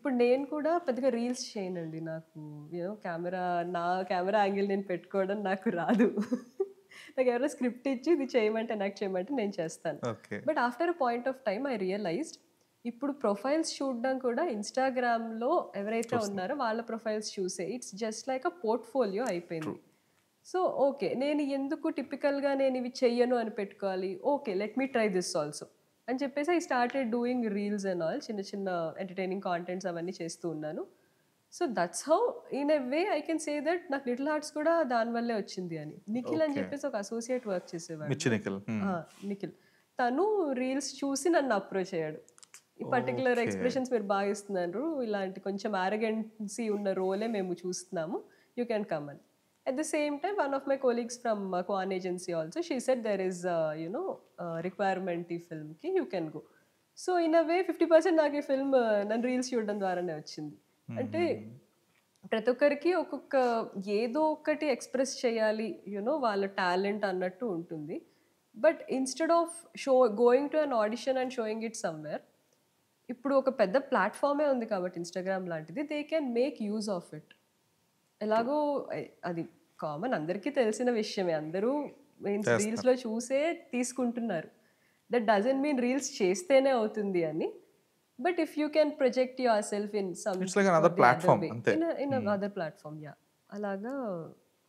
ఇప్పుడు నేను కూడా పెద్దగా రీల్స్ చేయనండి. నాకు నా కెమెరా యాంగిల్ నేను పెట్టుకోవడం నాకు రాదు. నాకెవరో స్క్రిప్ట్ ఇచ్చి ఇది చేయమంటే, ఎనాక్ట్ చేయమంటే నేను చేస్తాను. Okay. But after a point of time I realized ఇప్పుడు ప్రొఫైల్స్ చూడడం కూడా ఇన్‌స్టాగ్రామ్‌లో ఎవరైతే చూస్తున్నాం. ఉన్నారో వాళ్ళ ప్రొఫైల్స్ చూసే it's just like a portfolio true. అయిపోయింది. So, okay. నేను ఎందుకు టిపికల్‌గా నేనివి చెయ్యను అని పెట్టుకోవాలి. Okay. Let me try this also అని చెప్పేసి I started doing reels and all. చిన్న చిన్న ఎంటర్‌టైనింగ్ కాంటెంట్స్ అవన్నీ చేస్తూ ఉన్నాను. So, that's how in a way I can say that నాకు లిటిల్ హార్ట్స్ కూడా దాని వల్లే వచ్చింది అని. నిఖిల్ అని ఓకే. చెప్పేసి ఒక అసోసియేట్ వర్క్ చేసేవాడు 'మిర్చి నాకు. నిఖిల్.' ఆ! నిఖిల్. తను రీల్స్ చూసి నన్ను అప్రోచ్ అయ్యాడు. ఈ పర్టిక్యులర్ ఓకే. ఎక్స్‌ప్రెషన్స్ మీరు బాగా ఇస్తున్నారు. ఇలాంటి కొంచెం యారగెన్సీ ఉన్న రోలే మేము చూస్తున్నాము. యూ కెన్ కమ్ అని. At the same time, one of my colleagues from Kwan agency also, she said there is, requirement ఈ ఫిల్మ్‌కి you can go. So, in a way 50% నాకు ఈ ఫిల్మ్ నన్ను రీల్స్ చూడడం ద్వారానే వచ్చింది. అంటే హుహుహు. ప్రతి ఒక్కరికి ఒక్కొక్క ఏదో ఒకటి ఎక్స్‌ప్రెస్ చేయాలి. వాళ్ళ టాలెంట్ అన్నట్టు ఉంటుంది. But instead of going to an audition and showing it somewhere, ఇప్పుడు ఒక పెద్ద ప్లాట్‌ఫార్మే ఉంది కాబట్టి ఇన్‌స్టాగ్రామ్ లాంటిది. They can make use of it. True. ఎలాగో అది కామన్ అందరికీ తెలిసిన విషయమే. అందరూ మీన్స్ చేస్తున్నారు. రీల్స్‌లో చూసే తీసుకుంటున్నారు. దట్ డజంట్ మీన్ రీల్స్ చేస్తేనే అవుతుంది అని. But if you can project yourself in some it's like or another the other platform way అంతే. ఇన్ హ్మ్. అదర్ ప్లాట్‌ఫార్మ్ అలాగా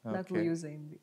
నాకు ఓకే. యూజ్ అయింది.